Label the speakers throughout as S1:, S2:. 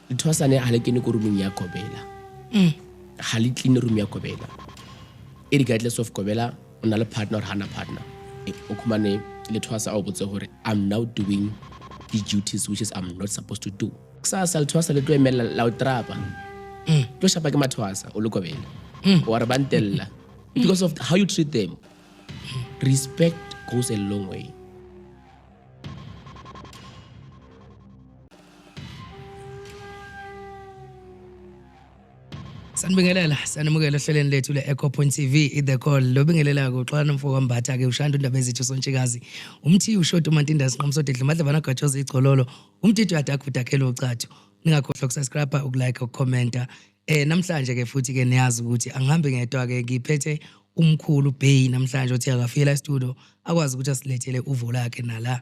S1: Lethwasa ne hale kene ko rooming ya Kobela. Hale clean room ya Kobela. Regardless of Kobela, o na le partner or hana partner. O khumane Lethwasa a o botse hore I'm now doing the duties which is I'm not supposed to do. Kusasa Lethwasa le tlo emela la o trapa. Tlo shapa ke Mathwasa o le Kobela. Wa re bantella. Because of how you treat them. Respect goes a long way.
S2: Sanibingelela hleleni lethu le-Echo Point TV i-The Call. Lobingelelako uxolani mfoko Mbatha-ke ushanda undaba ezitho sontshikazi. Umthiyi ushota uMantinda Sinqamsodedle Madlabana Gatshoza igcololo. Umthithi adakudakhela ucathu. Ningakhohlwa ukusubscribe, ukulike, ukukhomenta. Namhlanje ke futhi ke niyazi ukuthi angihambe ngedwa ke ngiphethe umkhulu Bay namhlanje othi akafika la studio akwazi ukuthi asilethele uvo lakhe nala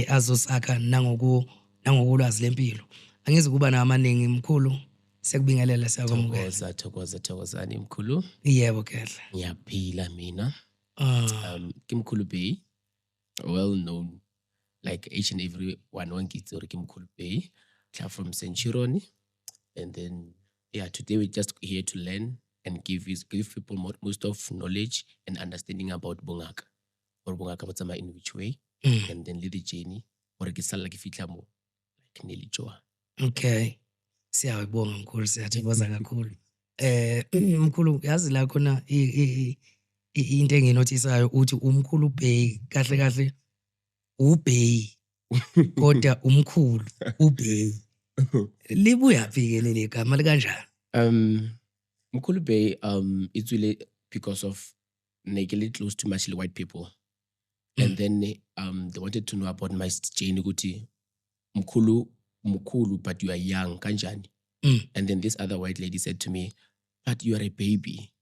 S2: azosakha nangokulwazi lempilo. Angizi kuba namaningi mkhulu. Sekubingelela siyakwamukela.
S1: Thokozani mkhulu.
S2: Yebo kehla.
S1: Ngiyaphila mina. Kimkhulu Bay, well known like each and every one gets Kimkhulu Bay, from Centurion. And then today we're just here to learn and give people most of knowledge and understanding about Bongaka. Or Bongaka Batsama in which way. And then lead the journey. Or like nearly joa.
S2: Okay. Siyabonga mkhulu, siyathokoza kakhulu. Mkhulu yazi la khona into enginotisayo uthi umkhulu Bay kahle uBay kodwa umkhulu uBay. Libuya phi ke leli gama likanjani?
S1: Mkhulu Bay it's really because of naked close to much white people. And then they wanted to know about my journey ukuthi mkhulu, but you are young, kanjani. And then this other white lady said to me, but you are a baby.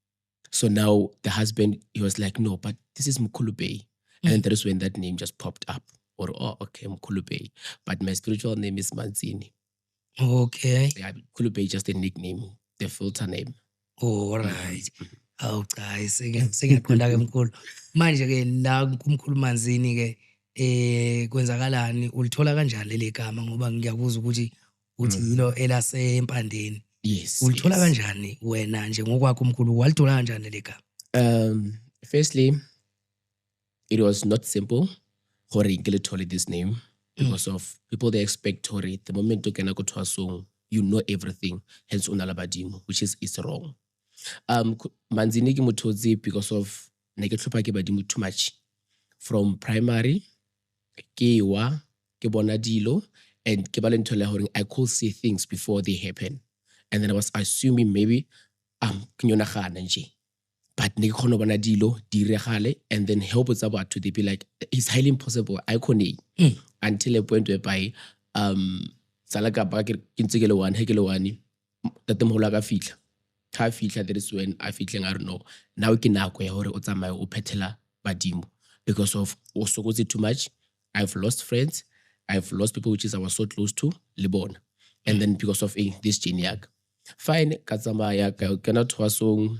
S1: So now the husband, he was like, no, but this is Mkhulu Bay. And that is when that name just popped up. Or, oh, okay, Mkhulu Bay. But my spiritual name is Manzini.
S2: Okay.
S1: Yeah, Mkhulu Bay is just a nickname, the filter name.
S2: All right. Oh, guys, singaqonda ke mkhulu. Manje ke la kumkhulu Manzini ke kwenzakalani ulithola kanjani leli gama ngoba ngiyakuzwa ukuthi uthi yilo elase empandeni.
S1: Yes.
S2: Ulithola kanjani wena nje ngokwakho mkhulu walithola kanjani leli gama?
S1: Firstly, it was not simple hore ngilithole this name because of people they expect hore the moment you kena ko Thwasong you know everything, hence unalabadimo, which is wrong. Manzini ke mototsi because of ne ke tlhopha ke badimo too much from primary. Ke bona dilo and ke bala nthola hore I could see things before they happen, and then I was assuming maybe ke nyonagana nje, but ne ke khona bona dilo di regale, and then help tsa batho they be like it's highly impossible I khone until a point whereby sala ka ba ke ntse ke le one he ke le one tate moholo ka fitla ka fitla. That is when I feel I don't know now ke nako ya hore o tsamaye o phethela badimo because of o sokotse too much. I've lost friends. I've lost people which is I was so close to, Libon. And then because of this geniac. Fine, Katsama cannot Thwasong,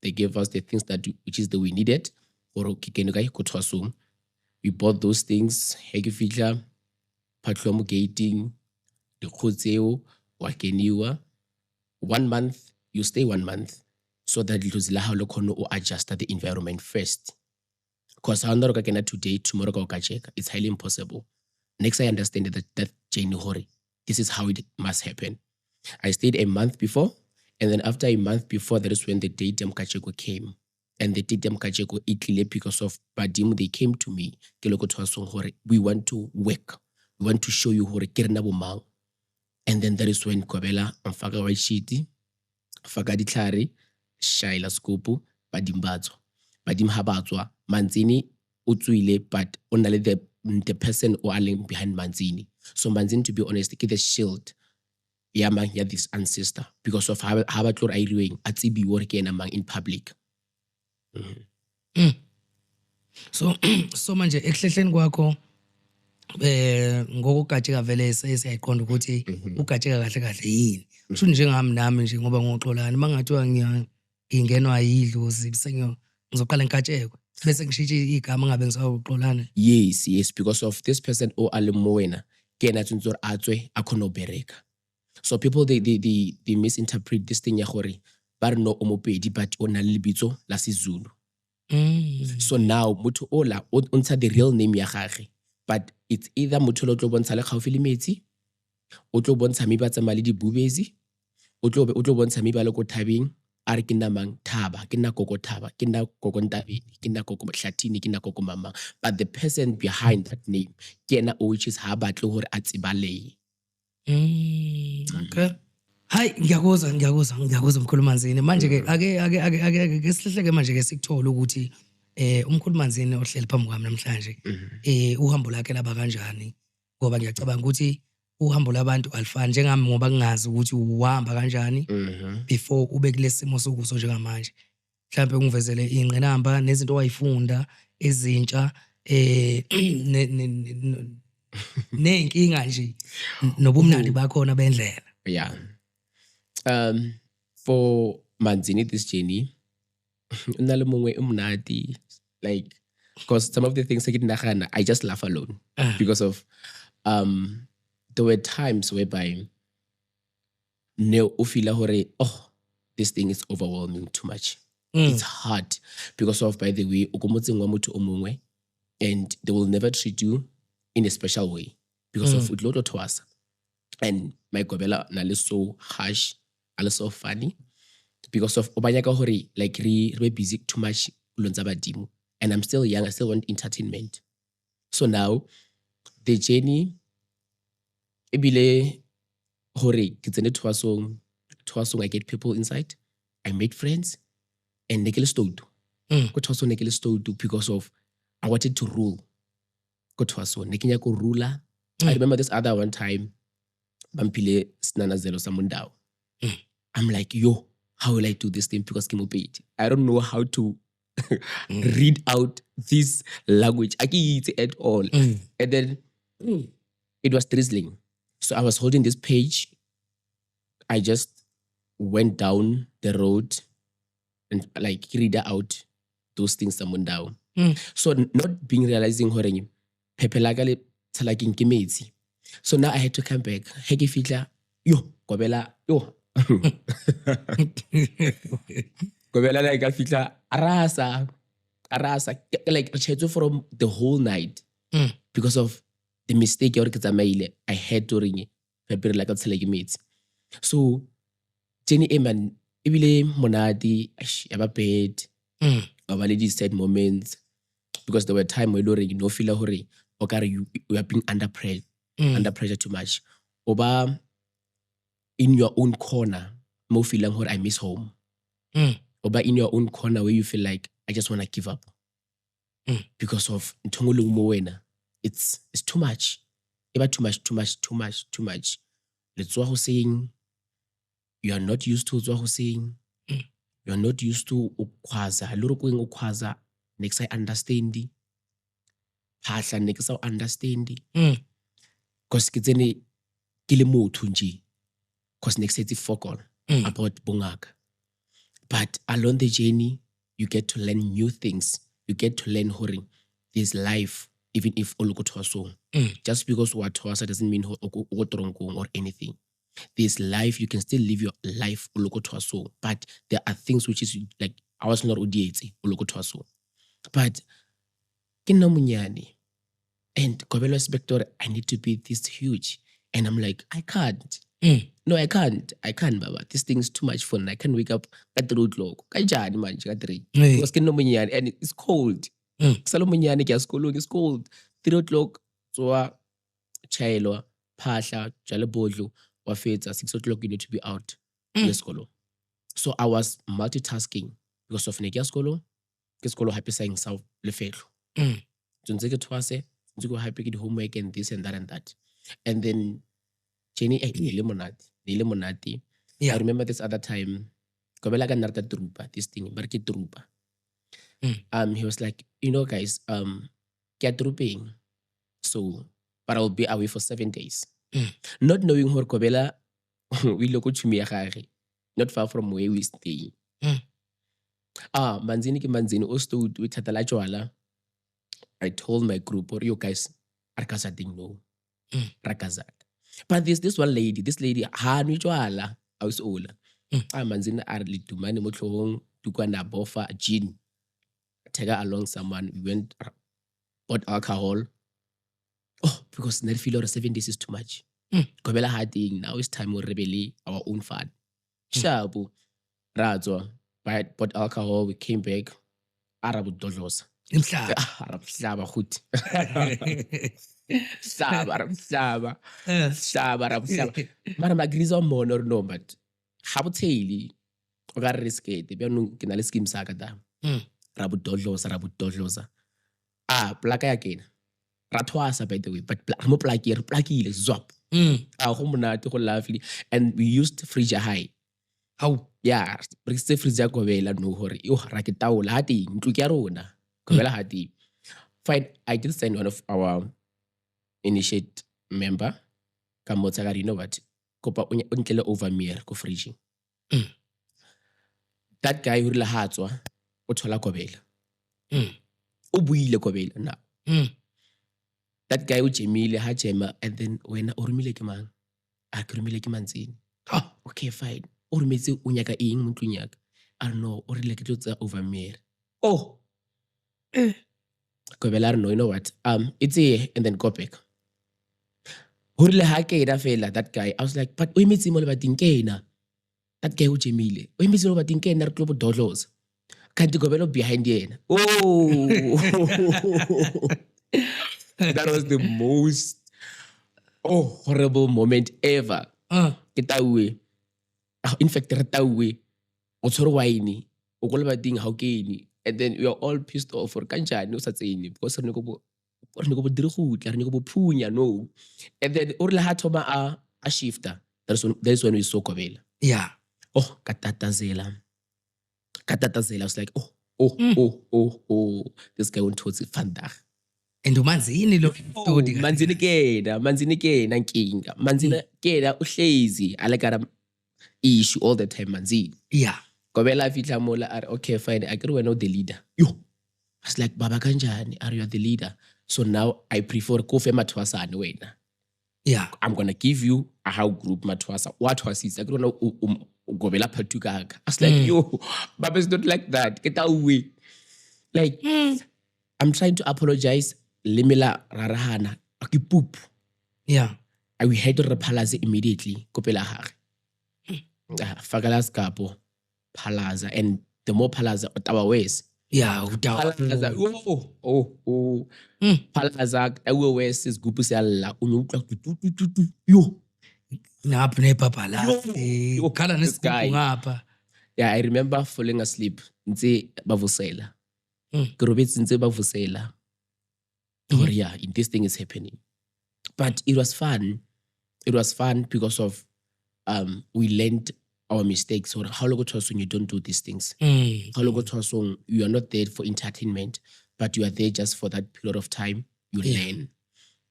S1: they gave us the things that which is that we needed. Or Thwasong. We bought those things, Hegifija, Patlomo gating, the Khozeo, Wakeniwa. 1 month, you stay 1 month. So that it was Lahalokono or adjust the environment first. Because I'm not going to today, tomorrow go check. It's highly impossible. Next, I understand that Jane Hori. This is how it must happen. I stayed a month before, and then after a month before, that is when the Datem Kacheko came. And the Datem Kacheko Italy because of Badim, they came to me. We want to work. We want to show you Hori Kirnabumang. And then that is when Kobela and Faga Waishiti, Fagadi Klari, Shaila Skupu, Badim Badzo. Badim Habatwa, Manzini, Utsuile, but only the person who are behind Manzini. So Manzini, to be honest, get the shield. Yamang ya this ancestor because of how Habatlor I doing at CB working among in public.
S2: So manje ekuhlehleni kwakho ngokugajeka vele siyayiqonda ukuthi ugajeka kahle yini. Kusho njengami nami nje ngoba ngoxolana mangathiwa ngingenwa yidlozi bese ngizoqala ngikatshekwe bese ngishiye igama ngabe ngisawuxolana.
S1: Yes, because of this person o alimoena ke ena tshwantse gore a tswe a kgone go bereka. So people they misinterpret this thing ya gore ba re no o mopedi but o na le lebitso la seZulu. So now motho ola o ntsha the real name ya gage, but it's either motho lo tlo bontsha le gaufi le metsi, o tlo bontsha mme ba tsamaya le dibubezi, o tlo bontsha mme ba le ko thabeng a re ke nna mang Thaba, ke nna Koko Thaba, ke nna Koko Ntabeni, ke nna Koko Mhlatini, ke nna Koko Mama, but the person behind that name ke ena o which is ha batle gore a tsebalehe.
S2: Okay. Hayi ngiyakuzwa mkhulu Manzini. Manje ke ake sihleke manje ke sikuthola ukuthi umkhulu Manzini ohleli phambi kwami namhlanje uhambo lakhe laba kanjani, ngoba ngiyacabanga ukuthi uhambo labantu alifani njengami ngoba ngingazi ukuthi uhamba kanjani before ube kulesimo sokuso njengamanje. Mhlawumbe ungivezele ingqinamba nezinto owayifunda ezintsha nenkinga nje nobumnandi bakhona bendlela.
S1: Yeah. For Manzini this journey, unale mongwe umnati, like, because some of the things I just laugh alone because of there were times whereby ne o feel hore this thing is overwhelming too much. It's hard because of, by the way, ukomotseng wa motho o mongwe, and they will never treat you in a special way because of utlo twasa. And my gobela na le so harsh, ale so funny because of obanyaka hore like re busy too much ulonza badimo, and I'm still young, I still want entertainment. So now the journey ebile hore ke tsene twasong I get people inside, I made friends, and nekele stodu ko twasong nekele stodu because of I wanted to rule ko twasong nekenya ko ruler. I remember this other one time bampile sinanazelo samundao. I'm like, yo, how will I do this thing because kimopedi? I don't know how to read out this language at all. And then it was drizzling. So I was holding this page. I just went down the road and like read out those things samundao. So not being realizing horenye pepelagale talaking kimezi. So now I had to come back. Heki fitla, yo, kobela, yo. Kobela like fitla, arasa, like rechezo from the whole night because of the mistake I had to ring February like a. So Jenny Eman, ebile monadi, aba bed, aba these sad moments because there were times where you no feel hurry, okay, you are being under pressure too much. Oba in your own corner, mo feeling what I miss home. Oba in your own corner where you feel like I just want to give up because of ntongolo moena. It's too much. Eba too much. Let's what saying. You are not used to what saying. You are not used to ukwaza. Loro going ukwaza. Next I understand. Hasla next I understand. Because kitsene kile motho nje. Because next I focus about bongaka. But along the journey, you get to learn new things. You get to learn horing this life, even if olokotwaso. Just because watwasa doesn't mean or anything. This life, you can still live your life olokotwaso. But there are things which is like I was not odiate olokotwaso. But kina munyani. And Kobelo Spector, I need to be this huge. And I'm like, I can't. No, I can't. Baba. This thing's too much fun. I can't wake up at the road log. Because and it's cold. It's cold. 3 o'clock. So chailo, pasha, jalabodlu, wafeta, 6 o'clock you need to be out. So I was multitasking because of Negiaskolo. Skolo happy saying south lefetlo. Junzeke twase, go happy the homework and this and that. And then Jenny limonati. Yeah. I remember this other time, Kobelaga narta trupa, this thing, barki trupa. He was like, you know, guys, get trooping. So, but I'll be away for 7 days. Not knowing who Kobela we look to not far from where we stay. Manzini also with Tatalachwala. I told my group, or you guys, Arkasa didn't know. Rakazaka. But there's this one lady, ha nwe jwala a was ola. Manzina a re le dumane mo tlhogong tukwana bofa gin. Take her along someone, we went, bought alcohol. Oh, because net feel 7 days is too much. Kobela harding, now it's time we rebel our own fad. Shabu, Razo, bought alcohol, we came back, Arabu dojos. Arab Slaba hood. Slaba. Madam agrees on more or no, but how taily or risky, the Bianu can a scheme sagada. Rabu dojos. Black again. Ratwasa, by the way, but more like your placky is zop. Our home to lovely, and we used Frisia High. How? Yeah, Brixte Frisia Govela no hurry. You raketao lati, Tugarona, Govela Hati. Fine, I did send one of our initiate member, Kamotagari, you know what? Copa unkele over mere, go Frisia. That guy who la hatwa, Otola Govela. Ubuile Govela now. That guy with Jamila Hajema, and then when Urmile man, I could Urmile man saying, oh, okay, fine. Urmeze Unyaka ing Muntunyak. I don't know, or like it over mere. Oh, Kovelar, no, you know what? It's a, and then go back. Hurle Hakeda fella, that guy. I was like, but we meet him all about Dinkena. That guy with Jamile. We meet him all about Dinkena, Club Dolos. Can't you go behind the end? Oh. That was the most horrible moment ever. Ketawe. In fact, Ratawe. Otsorwaini. Okolbating Haukeni. And then we are all pissed off for Kancha, no such thing. Because no. And then Orla Hatoma a shifter. That's when we saw Kovela.
S2: Yeah.
S1: Oh, Katata Zela. I was like, oh. This guy went towards the Fanda.
S2: And umanzini lo
S1: manzini kena nkinga manzini kena uhlezi alakara issue all the time manzini
S2: yeah
S1: Kobela fitla mola are okay fine I agree we're not the leader yo I was like baba kanjani are you the leader so now I prefer Kofe Matwasane wena
S2: yeah
S1: I'm gonna give you a how group Matwasa what was it I don't know Gobela Patukaga I was like yo baba's not like that get away like I'm trying to apologize Limila Rarahana, aki poop.
S2: Yeah.
S1: And we had to repalaze immediately. Kopela har. Fagalas capo, palaza, and the more palaza at our ways.
S2: Yeah,
S1: palaza. Palaza, our ways is gupusella, yo.
S2: Napne papala. Kala neskupa.
S1: Yeah, I remember falling asleep. Nze bavusela. Krobits nze bavusela. Or yeah, this thing is happening. But it was fun. It was fun because of we learned our mistakes or how long when you don't do these things. How long you are not there for entertainment, but you are there just for that period of time. You learn.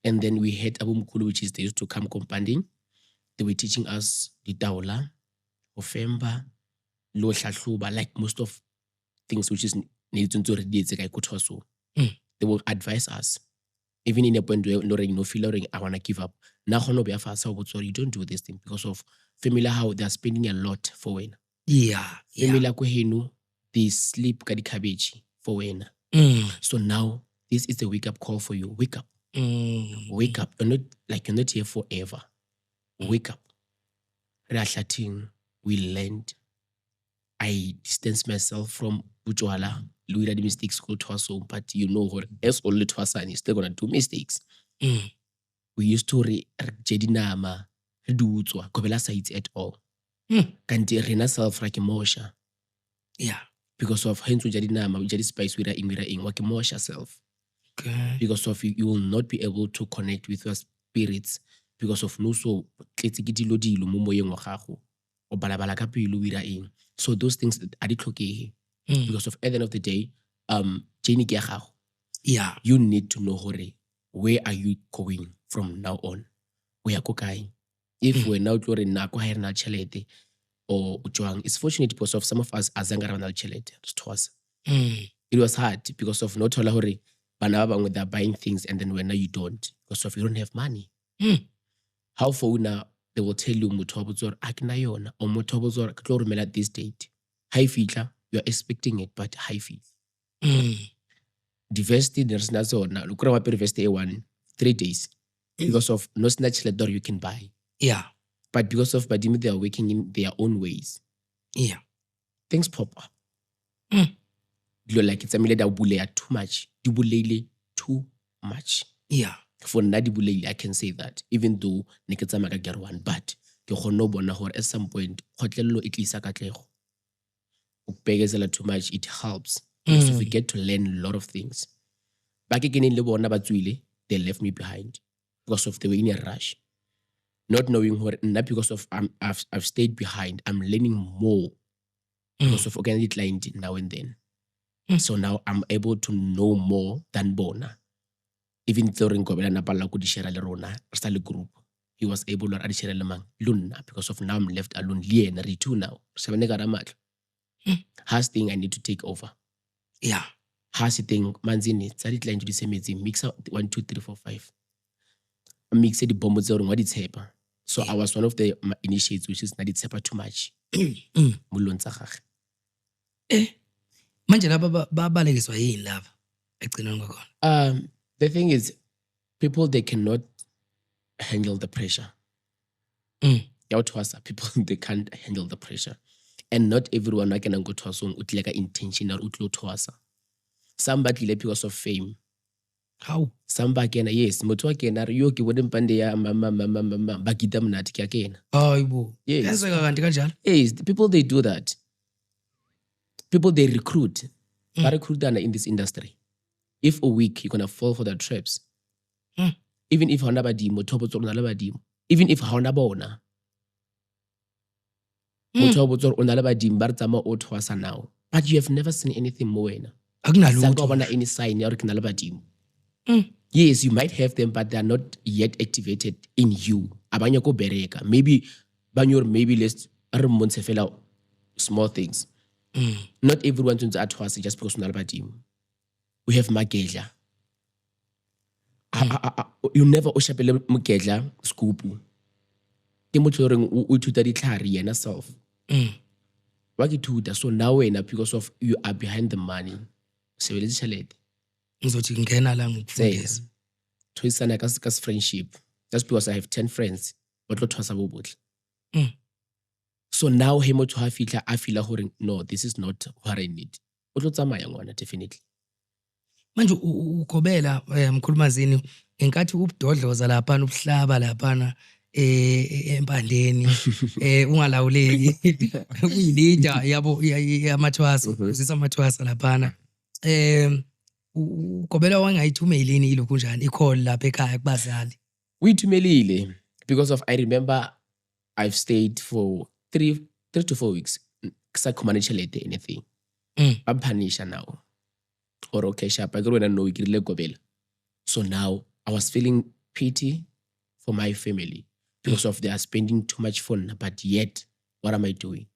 S1: And then we had Abu Mukulu, which is they used to come compounding. They were teaching us the Daula, Ofemba, Lo Shahluba, like most of things which is needed to read. They will advise us. Even in a point where no feeling, I want to give up. Now, sorry, you don't do this thing because of familiar how they are spending a lot for when.
S2: Yeah.
S1: Familiar kohenu, they sleep kadi cabbage for when. So now this is a wake up call for you. Wake up. Wake up. You're not here forever. Wake up. We learned. I distanced myself from Bujwala. Louis had mistakes go to us, but you know what? As only to us, and he's still gonna do mistakes. We used to jedinama, redutzwa, kobela sites at all. Kanti rena self rakimosha.
S2: Yeah.
S1: Because of hensu jedinama, we jadi spice wira ing wakimosha self.
S2: Okay.
S1: Because of you will not be able to connect with your spirits because of no so tletsikitilo dilo mo moyeng wa gago. O balabala ka pelo wira ing. So those things are di because of at the end of the day, Jenny Gerhao.
S2: Yeah.
S1: You need to know where are you going from now on? Where are you if we're now doing na chelete or Uchuang, it's fortunate because of some of us azangaranal chelete to us. It was hard because of not all they're buying things and then when now you don't because of you don't have money. How for now, they will tell you motho wa botsoro a ke na yona or motho wa botsoro ke tlo romela this date. High fitla, you're expecting it, but high fit. Diversity, there's not so now. Look at University A1, 3 days. Because of no snatch door you can buy.
S2: Yeah.
S1: But because of Badimi, they are working in their own ways.
S2: Yeah.
S1: Things pop up. You're like it's a minute that bully too much. You bully too much.
S2: Yeah.
S1: For Nadi bully, I can say that. Even though Niketama get one, but you no bona or at some point, hotello it is a catlego. Too much, it helps. So we get to learn a lot of things. Back again in Lebona Batwile, they left me behind because of they were in a rush. Not knowing what, not because of I've stayed behind. I'm learning more because of organic client now and then. So now I'm able to know more than Bona. Even during Gobela Napala could share a Rona, style group. He was able to share a Luna because of now I'm left alone. Lien Ritu now. Sevenegaramat. Has thing I need to take over.
S2: Yeah.
S1: Has a thing manzini, Sarit line to the same mix out 1, 2, 3, 4, 5. I mix the bomb what it's happen. So I was one of the initiates which is not it's too much. Mulon Sahach.
S2: Manje laba babalekiswa yini lava egcineni kwakhona?
S1: The thing is, people they cannot handle the pressure. People they can't handle the pressure. And not everyone can go to a song with like an intentional utlo toasa. Somebody because of fame.
S2: How?
S1: Somebody yes, moto again are yoki wouldn't pandia bagidam nat again.
S2: Oh, ibo.
S1: Yes.
S2: Yes,
S1: yes, the people they do that. People they recruit. They recruit in this industry. If a week you're gonna fall for the traps. Even if honabadi motobo to even if honabona. But you have never seen anything more. Any sign yes, you might have them, but they are not yet activated in you. Maybe let's small things. Not everyone turns at us just because we have Mageja. You never oshapele Mageja scoop. Self. So now because of you are behind the money. So
S2: ngizothi ngena la ngikufundisa.
S1: Twisana kas friendship. Just because I have 10 friends, but not twas. So now hemo to have I feel no, this is not what I need. Definitely.
S2: Manje ukobela mkhulumazini enkathi ubudodloza lapha ubuhlaba lapha empandeni ungalawuleki uyilida yabo yamathwasa uzisa amathwasa lapha ukobela wangayithumelini ilokhu njani icall lapha ekhaya kubazali
S1: uyithumelile because of I remember I've stayed for 3 to 4 weeks kusakhumana anything bampanisha now or okay sharp I don't know ikile. So now I was feeling pity for my family because of they are spending too much fun, but yet what am I doing?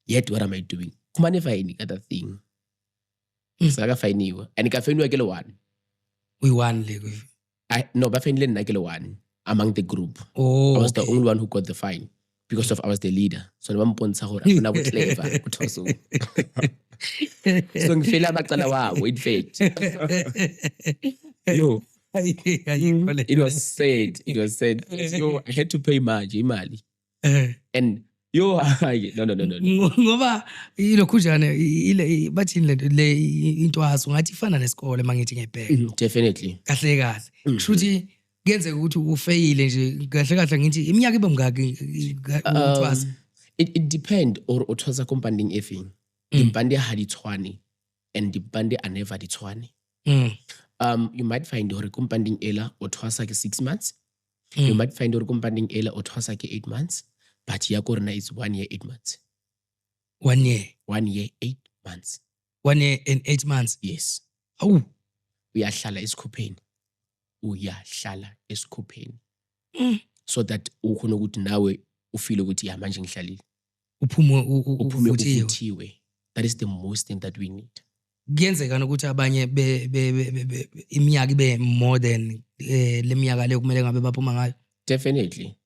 S1: Yet what am I doing? Kumane find other thing. Saka find you and ikafenwa kile one.
S2: We won like
S1: no bafenile na kile one among the group.
S2: Oh,
S1: I was the only one who got the fine because of I was the leader. So nabamponisa hora na clever kuthoso. So ngifela abacala wabo in fact. Yo, it was said. Yo, I had to pay imali. And yo, no.
S2: Ngoba ilokhu njane ile bathini le into aso ngathi ifana nesikole mangithi ngebheka.
S1: Definitely.
S2: Kahle. Kushuthi kuyenzeka ukuthi ufeyile nje kahle ngithi iminyaka ibe mngaki uthwasa.
S1: It depend or uthwasa company effing. Dimpande hadithwane and dimpande are never dithwane. You might find or company ela uthwasa ke 6 months. You might find or company ela uthwasa ke 8 months. But yakorna is 1 year 8 months.
S2: 1 year.
S1: 1 year 8 months.
S2: 1 year and 8 months.
S1: Yes.
S2: Oh.
S1: Uyahlala esikhupheni. So that ukhona ukuthi nawe ufeel ukuthi ya manje ngihlalile.
S2: Uphume uvuthiwe.
S1: That is the most thing that we need.
S2: kuyenzeka ukuthi abanye iminyaka ibe more than leminyaka leyo kumele ngabe baphuma ngayo.
S1: Definitely.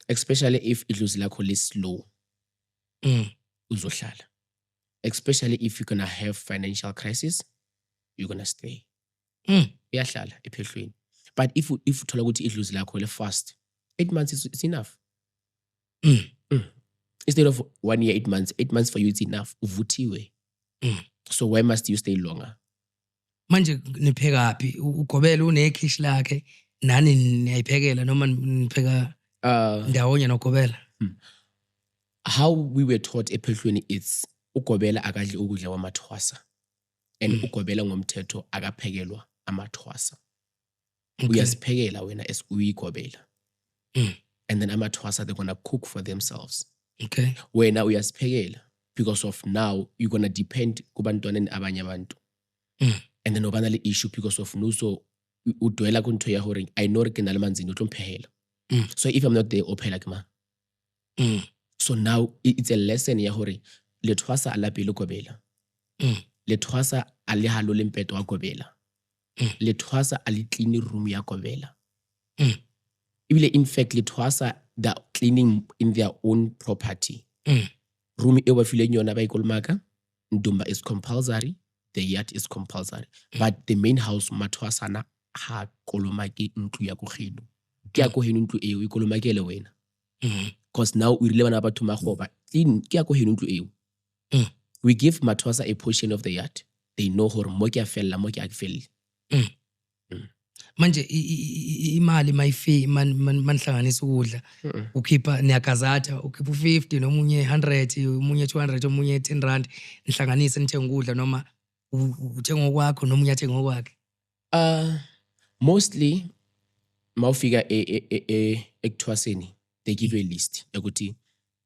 S1: Especially if idlozi lakho li slow. Uzohlala. Especially if you're gonna have financial crisis, you're gonna stay. Iyahlala ephehlweni. But if uthola ukuthi idlozi lakho le fast, 8 months is enough. Instead of 1 year, 8 months, 8 months for you it's enough. Uvuthiwe. So why must you stay longer?
S2: Manje niphekaphi? Ugobela unekhishi lakhe nani niyayiphekela noma nipheka ndawonye nogobela?
S1: How we were taught ephehlweni it's ugobela akadli ukudla kwamathwasa and ugobela ngomthetho akaphekelwa amathwasa. Uyaziphekela wena as uyigobela. And then amathwasa they're gonna cook for themselves.
S2: Okay.
S1: Wena uyaziphekela because of now you're gonna depend kubantwaneni abanye abantu. And then obana le issue because of nuso udwela kunto ya hore I know ke na le manzini utlo mphehela. So if I'm not there ophela ke ma. So now it's a lesson ya hore le thwasa ala pele gobela. Le thwasa ale halo le mpeto wa gobela. Le thwasa ali clean room ya gobela. Ibile in fact le thwasa the cleaning in their own property. Room e wa fileng yona ba ikolmaka ndumba is compulsory, the yard is compulsory. But the main house mathwasana ha kolomaki ntlu ya kogeno. Ke ya kogeno ntlu eo ikolomakele wena. Because now we really want to magoba clean ke ya kogeno ntlu eo. We give mathwasa a portion of the yard. They know hore mo ke a fella mo ke a fella.
S2: Manje imali mayifi manhlanganisa ukudla ukhipha niyakazatha ukhipha 50 nomunye 100 umunye 200 omunye 10 rand nihlanganise nithenga ukudla noma uthenga okwakho nomunye athenga okwakhe.
S1: Mostly mawufika ekuthwaseni they give you a list ukuthi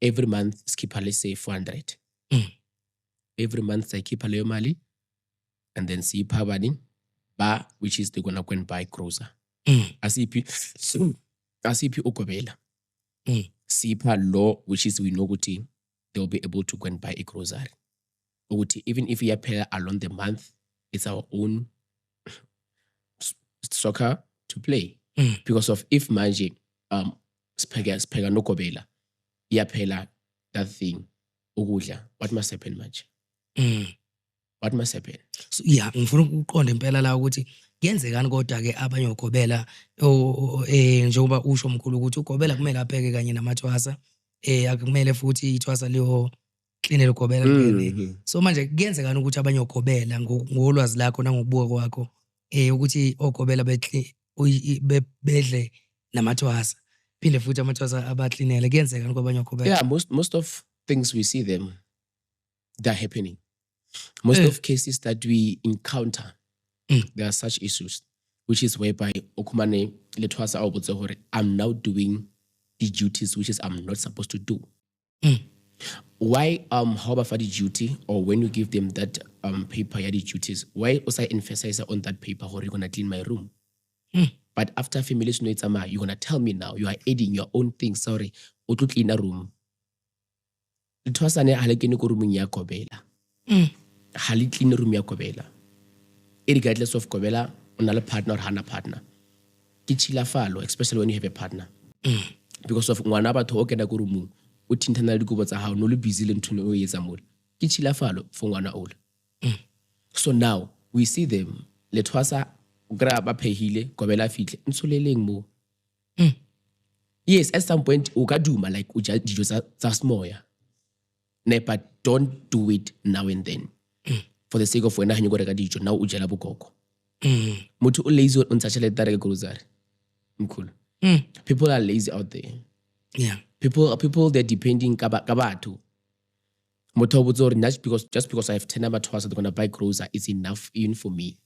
S1: every month skipper let's say 400. Every month they keep leyo mali and then sipha bani ba which is they're gonna go and buy grocer. Asiphi ukobela. Sipha law which is we know ukuthi they'll be able to go and buy a grocery. Ukuthi even if you pay along the month it's our own soccer to play. Because of if manje spega no kobela iyaphela that thing ukudla, what must happen manje? What must happen?
S2: So yeah, ngifuna ukuqonda impela la ukuthi kuyenzekani kodwa ke abanye ogobela njengoba usho mkhulu ukuthi ugobela kumele apheke kanye namathwasa akumele futhi ithwasa liyo clean ugobela kuphela. So manje kuyenzekani ukuthi abanye ogobela ngolwazi lakho nangokubuka kwakho ukuthi ogobela bedle namathwasa phinde futhi amathwasa abacleanele kuyenzekani kwabanye ogobela?
S1: Yeah, most of things we see them they're happening. Most of cases that we encounter, there are such issues, which is whereby okumane lethwasa awubutse hore I'm now doing the duties which is I'm not supposed to do. Why how about for the duty or when you give them that paper ya the duties, why also emphasize on that paper hore you're gonna clean my room? But after families know it's you're gonna tell me now you are adding your own things. Sorry, o tlo clean a room. Lethwasa ne hale kene ko rooming ya kobela. Hali clean room ya kobela. Regardless of kobela, unale partner or hana partner. Kichila falo, especially when you have a partner. Because of ngwana batho o kena ko roomong, o thintana le dikobo tsa hao no le busy le ntho o etsa mole. Kichila falo for ngwana ola. So now we see them lethwasa grab ba phehile kobela fihle ntsoleleng mo. Yes, at some point o ka duma like o ja dijo tsa smoya. But don't do it now and then. For the sake of wena hanyo go reka dijo now o jela bokoko. Motho o lazy o ntsha tšhelete reka grocery. Mkhulu. People are lazy out there.
S2: Yeah.
S1: People they're depending ka batho. Motho o botse hore just because I have 10 amathwasa they're going to buy grocery it's enough even for me.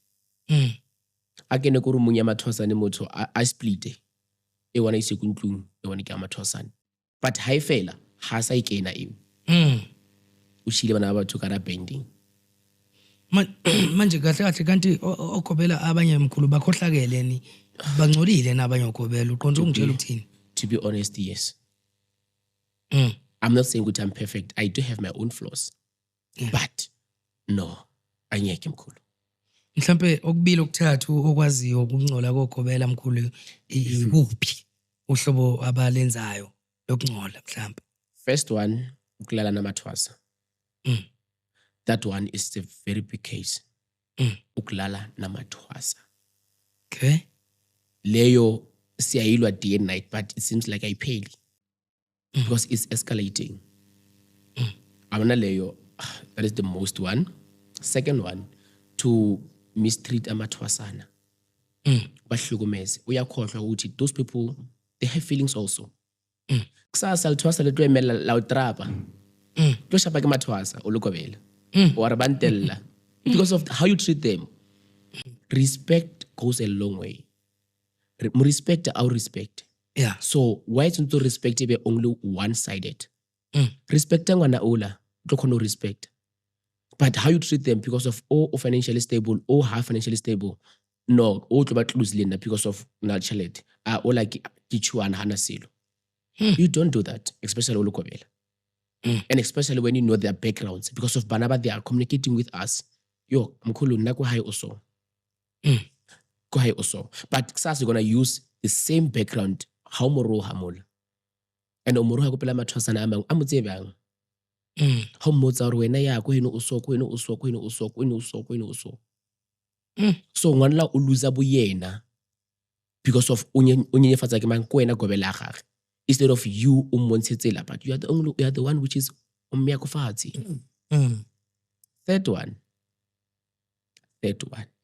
S1: A kene ko rumong ya mathwasa ne motho a split. E wana ise ku ntlung e wana ke amathwasane. But ha fela ha sa ikena eo. Ushile bana batho kana bending.
S2: Manje kahle kahle kanti ogobela abanye mkhulu bakhohlakele ni bangcolile nabanye ogobela uqonda ungitshela ukuthini?
S1: To be honest, yes. I'm not saying that I'm perfect. I do have my own flaws. But no. Angeke mkhulu.
S2: Mhlambe okubili okuthathu okwaziyo ukungcola kokugobela mkhulu ikuphi uhlobo abalenzayo lokungcola mhlambe.
S1: First one, ukulala namathwasa. That one is a very big case. Ukulala namathwasa.
S2: Okay.
S1: Leyo siyayilwa day and night, but it seems like ayipheli. Because it's escalating. Abana leyo, that is the most one. Second one, to mistreat amathwasana. Bahlukumeze. Uyakhohlwa ukuthi those people, they have feelings also. Kusasa lithwasa lethu emela la utrapa. Lo shapa ke mathwasa olukobela. Or bantella. Because of how you treat them. Respect goes a long way. Respect our respect.
S2: Yeah.
S1: So why it's not to respect be only one-sided. Respect ngwana ola, no respect. But how you treat them because of all financially stable or half financially stable, no, all to but lose lena because of naturality. Or like kichuan hana silo. You don't do that, especially olukobela. And especially when you know their backgrounds, because of banaba they are communicating with us. Yo, mkhulu naku high also. Go high also. But kusasa you're gonna use the same background. How moro hamola. And omoro ha kopela mathwasana amang amotsebang. How motsa re wena ya ko eno uso. So ngwanla o lose boyena because of unyenyefatsa ke mang ko wena gobela gagwe. Instead of you umontshetsela, but you are the one which is umya ko fatshe. Third one.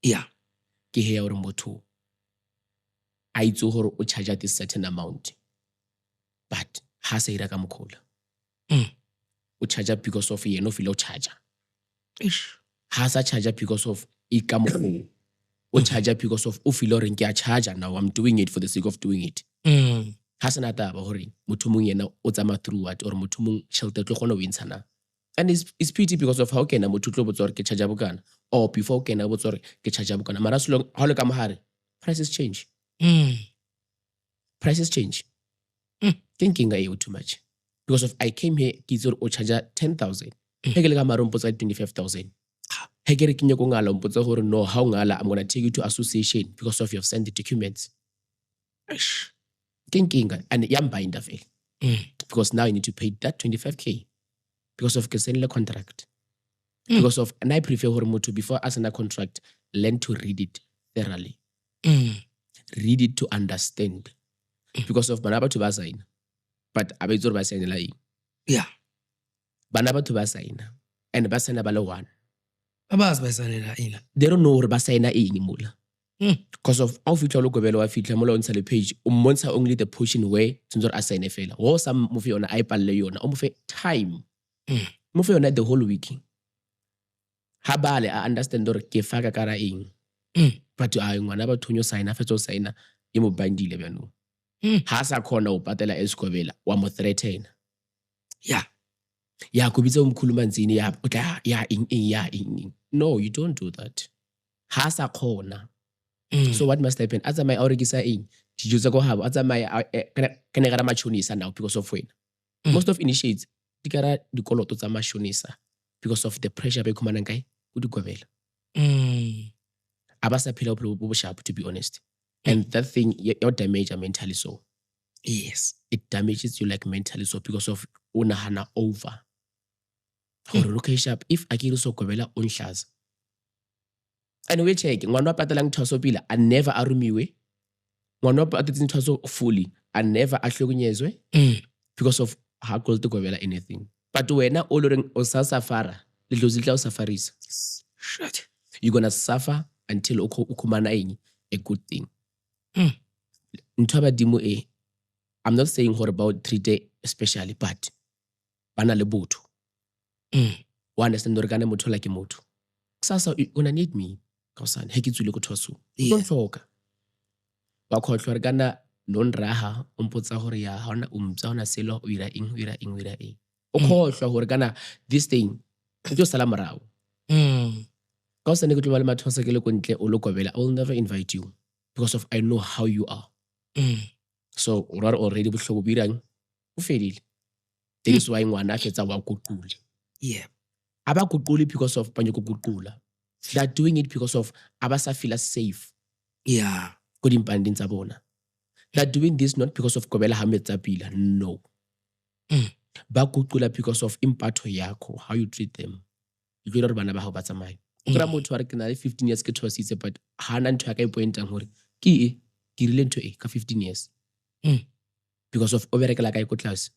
S2: Yeah.
S1: Ke he ya re motho a itse gore o charge this certain amount. But ha se ira ka mokhola. O charge because of yena o feel o charge. Ha sa charge because of ikamokho. O charge because of o feel re ke a charge now, I'm doing it for the sake of doing it. Ha se na taba gore motho mong yena o tsama through what or motho mong shelter tlo gona o intshana. And it's pity because of how can a motho tlo botsa gore ke charge bokana or before can a botsa gore ke charge bokana. Mara so long ha le ka mohare prices change. Prices change. Thinking I owe too much. Because of I came here, kids or charge 10,000. Hegele ka mara mpotsa 25,000. Hegere kinyo ko ngala mpotsa gore no how ngala I'm going to take you to association because of you have sent the documents. Thinking and yam bind of it. Because now you need to pay that 25K. Because of the contract. Because of, and I prefer Horomoto before asking a contract, learn to read it thoroughly. Read it to understand. Because of Banaba to Basain. But Abizor Basain Lai.
S2: Yeah.
S1: Banaba to Basain. And Basaina Balawan.
S2: Abas Basaina ina.
S1: They don't know Basaina anymore. Because of how future look of I feel on the page, months only the pushing way to not assign a failure. Or some movie on iPad Leon, almost time. Movie on the whole week. Habale, I understand or kefaga kara in. But I wanaba to your sign after sign, you will bind the level. Hasa corner patela escovela, one more threaten. Yeah. Ya kubiza umkulumanzini ya in. No, you don't do that. Hasa corner. So what must happen? As my already saying, you go have as my kanegara machonisa now because of when. Most of initiates tikara di koloto tsa machonisa because of the pressure by kumanankai udugobela. Abasa phela bo sharp, to be honest. And that thing your damage mentally so. Yes, it damages you like mentally so because of unahana over. Or sharp if akiri so gobela onhlaza. And we check ngwana patalang thoso pila a never arumiwe. Ngwana patalang thoso fully a never ahlokunyezwe because of how cold to gobela anything. But wena oloring osasafara lidlozitla safaris. Shit. You're gonna suffer until ukumana a good thing. Ntaba dimo I'm not saying what about 3 days especially, but bana le botho. One understand organa motho like moto. Sasa you gonna need me. Kausane he ke tswile go thoso don't hloka ba khotlhwa re kana non raha umpotsa gore ya hona umtsa ona selo o ira eng o khotlhwa gore kana this thing ke tlo sala morao kausane go tlo ba le mathosa ke le go ntle o lokobela I will never invite you because of I know how you are. So o are already bohlobo birang o fedile. That is why ngwana fetsa wa kutula. Yeah. Aba kutuli because of panyo kutula. They're doing it because of abasa feel safe.
S2: Yeah.
S1: Ko dimpanding tsa bona. They're doing this not because of kobela hametsa pila. No. Ba kuqula because of impatho yakho, how you treat them. You go re bana ba hao ba tsamaya. O kra motho re ke na le 15 years ke thwasitse but hana ntho ya ka ipointang hore ke e ke rile ntho e ka 15 years. Because of overekela ka ko class.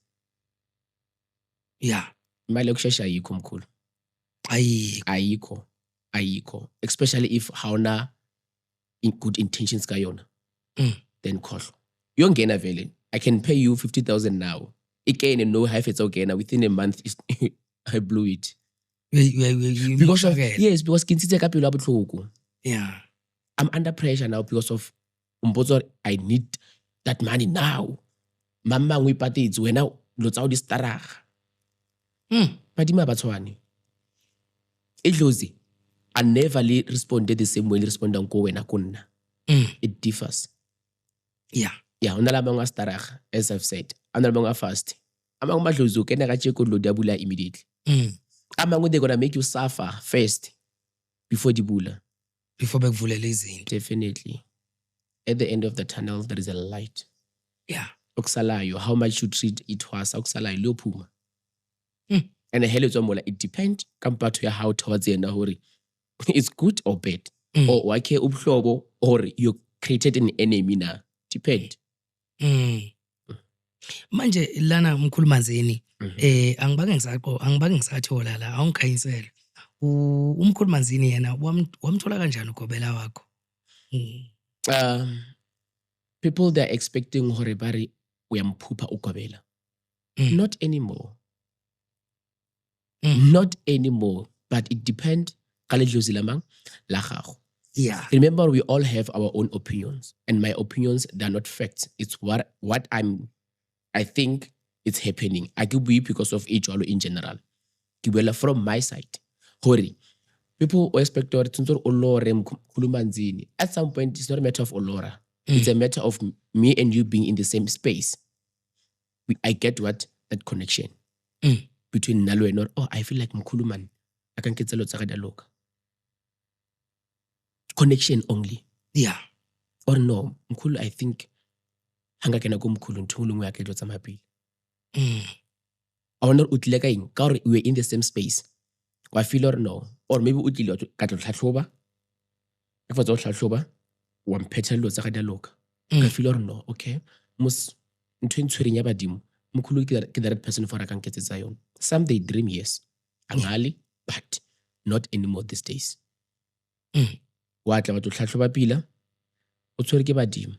S2: Yeah.
S1: Imali yokushesha ayikho mkhulu. Ayikho. Especially if hauna in good intentions ka yona. Then khohlo. Yongena vele. I can pay you 50,000 now. Again, and no half it's okay. Now within a month, I blew it. Because of, yes, because
S2: yeah,
S1: I'm under pressure now because of I need that money now. Mama we party it's when now lots out this tarah. Padima Batswani. Idlozi. I never responded the same way respond on when I couldn't. It differs.
S2: Yeah.
S1: Yeah, unalabanga starach, as I've said. Unalabanga fast. Among Madluzu can I check on Lodabula immediately. Among they're gonna make you suffer first before the bula.
S2: Before Bekvule lazy.
S1: Definitely. At the end of the tunnel, there is a light.
S2: Yeah.
S1: Oksalayo, how much you treat it was Oksalayo Lopuma. And a hello it depends compared to how towards the end of it's good or bad. Or wake uplobo or you created an enemy now. Depend.
S2: Manje lana mkhulu Manzini angibake ngisathola la awungikhanyisele umkhulu Manzini yena wamthola kanjani ugobela wakho?
S1: People they're expecting hore bari uyamphupha ugobela. Not anymore. Not anymore, but it depends kalidlozi lamang la gago.
S2: Yeah.
S1: Remember, we all have our own opinions, and my opinions, they're not facts. It's what I think it's happening. I could be because of each other in general. From my side, hori people expect at some point it's not a matter of olora. It's a matter of me and you being in the same space. I get what that connection between Nalo and I feel like Mkuluman. I can get a lot of look. Connection only.
S2: Yeah.
S1: Or no, Mkulu, I think hanga kena go Mkulu ntulu ngwe akedo tsamapili. I wonder utleka in car we're in the same space. I feel or no. Or maybe utlilo katlo tlhatlhoba. If it's all tlhatlhoba, one petal lo tsaka dialogue. I feel or no, okay? Mus ntwe ntshwering ya badimo. Mkulu ke the right person for a kan ketsetsa yona. Some they dream, yes. Angali, but not anymore these days. Wa tla batho tlhatlhoba pila o tshwere ke badimo.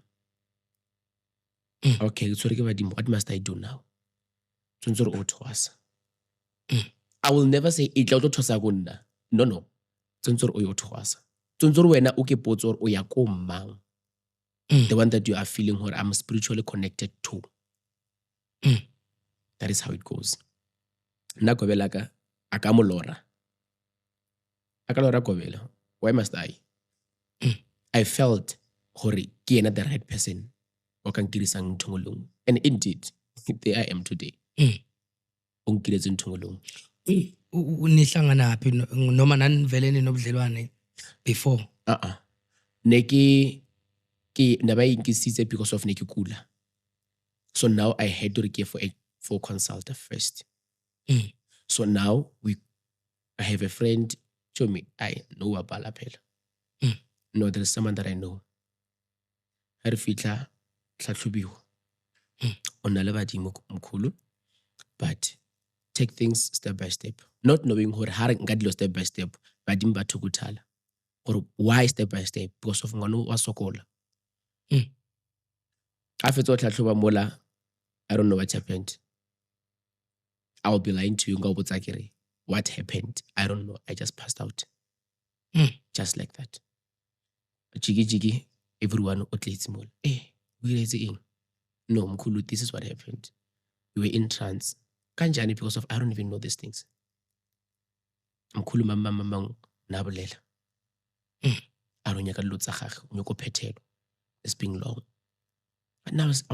S1: Okay, o tshwere ke badimo. What must I do now? Tshwantse o thwasa. I will never say itla o tlo thwasa go nna. No. Tshwantse o yo thwasa. Tshwantse wena o ke potso o ya ko mang. The one that you are feeling or I'm spiritually connected to. That is how it goes. Nna kobela ka aka molora. Aka lora kobela. Why must I? I felt hore ke ena the right person o ka nkirisang nthongolong. And indeed, there I am today. O nkiretse nthongolong.
S2: Unihlangana phi noma nanivelene nobudlelwane before?
S1: Ne ke naba inkisitse because of ne ke kula. So now I had to get for consult first. So now I have a friend, show me, I know about Lapela. No, there is someone that I know. Harifitla Tlatlubiho. Onalabadi Mukulu. But take things step by step. Not knowing who Harangadlo step by step, but Dimba Tukutala. Or why step by step? Because of Ngano Wasokola. After Tlatluba Mola, I don't know what happened. I will be lying to you, Ngobuzakiri. What happened? I don't know. I just passed out. Just like that. Jiggy, everyone outlays more. We raise it in. No, Mkulu, this is what happened. We were in trance. Kanjani because of I don't even know these things. Mkulu mama nabulela. Aronyaka lutsakha, nyoko petelo. It's been long. But now I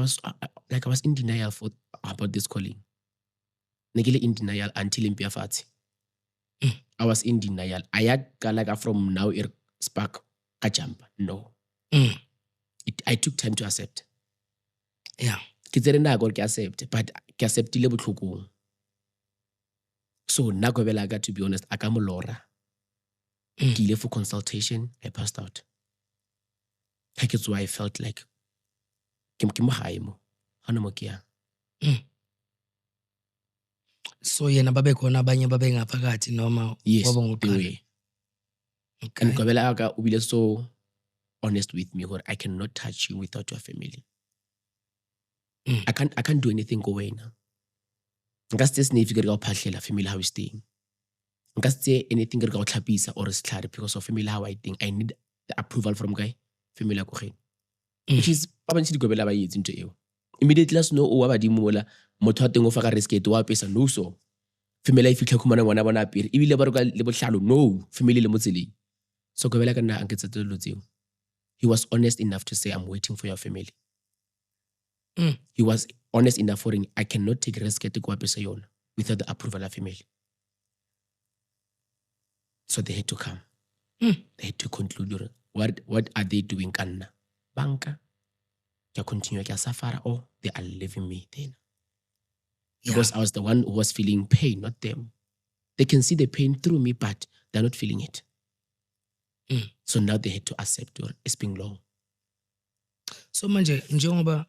S1: was in denial about this calling. Negile in denial until impiafati. I was in denial. Like from now spark ka jump. No. I took time to accept.
S2: Yeah.
S1: Ke tsere nako ke accept, but ke acceptile botlhokong. So nako bela ka, to be honest, a ka molora. Ke ile for consultation, I passed out. That's why I felt like ke mo gae mo. Hana mo ke yang.
S2: So yena babekhona abanye babengaphakathi noma
S1: Yes,
S2: waba
S1: they
S2: nguqala?
S1: were.
S2: Okay.
S1: And Kobela aka ubile so honest with me, I cannot touch you without your family. I can't do anything go away now. Nka se sne figure ka phahlela family how is staying. Nka se anything ka o tlhapisa or setlhare because of family how I think I need the approval from guy family ya go gena. Which is ba bantsi dikobela ba yetsi into eo. Immediately as no o wa badimo mola motho a teng o fa ka riskete wa pesa no so. Family e fitlha khumana ngwana bona apere ebile ba re ka le bohlalo no family le motseleng. So kobela ka nna a nketsa tselo tseo. He was honest enough to say, I'm waiting for your family. He was honest enough for him, I cannot take risk at the without the approval of family. So they had to come. They had to conclude what are they doing? Kanna banka ya continue ya safara or they are leaving me then. Because I was the one who was feeling pain, not them. They can see the pain through me, but they're not feeling it. So now they had to accept it's being long.
S2: So manje njengoba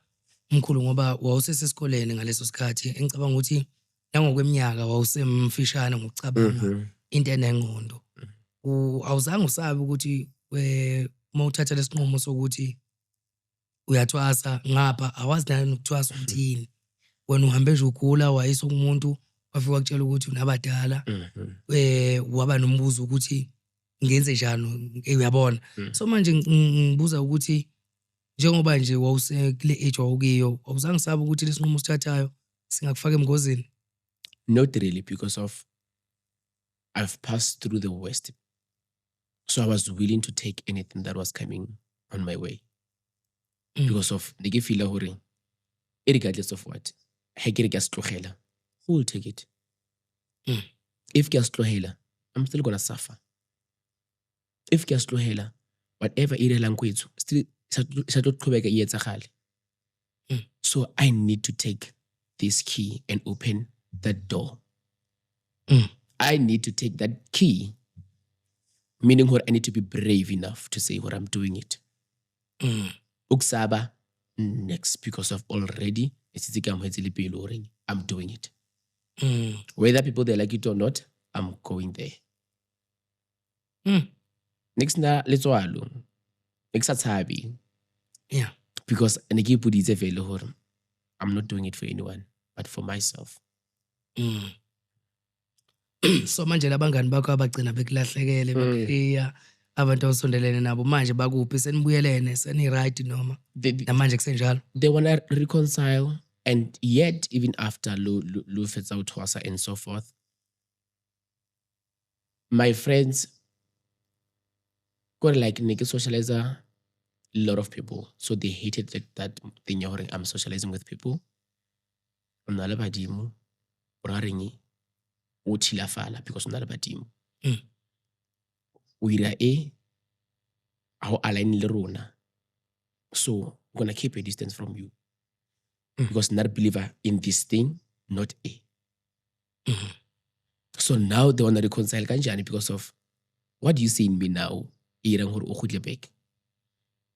S2: mkhulu ngoba wawusesesikoleni ngaleso sikhathi engicabanga ukuthi nangokweminyaka wawusemfishane ngokucabanga into enengqondo. Awuzange usabe ukuthi mawuthatha lesinqumo sokuthi uyathwasa ngapha awazi nani ukuthwasa ukuthi yini. Wena uhambe nje ugula wayisa umuntu wafika wakutshela ukuthi unabadala waba nombuzo ukuthi ngenze njani uyabona. So manje ngibuza ukuthi njengoba nje wawusekule age wawukiyo awuzange sabe ukuthi lesinqumo sithathayo singakufaka emngozini?
S1: Not really, because of I've passed through the worst. So I was willing to take anything that was coming on my way. Because of the feel hore, regardless of what, who will take it? If I'm still gonna suffer. If whatever language still so I need to take this key and open that door. I need to take that key, meaning what I need to be brave enough to say what I'm doing it. Uksaba next, because of already I'm doing it. Whether people they like it or not, I'm going there. Next na letswalo. Next happy.
S2: Yeah.
S1: Because I'm not doing it for anyone, but for myself.
S2: So manje labangani bakho abagcina bekulahlekele bakhiya abantu awusondelene nabo manje bakuphi senibuyelene seni right noma namanje kusenjalo?
S1: They want to reconcile, and yet even after Lu fetsa uthwasa and so forth, my friends got like nigga socializer a lot of people, so they hated that thing. I'm socializing with people. Unala badimu oraringi uchila fala because unala badimu. Uira how align le rona. So I'm gonna keep a distance from you because I'm not a believer in this thing, not A. So now they want to reconcile kanjani because of what do you see in me now?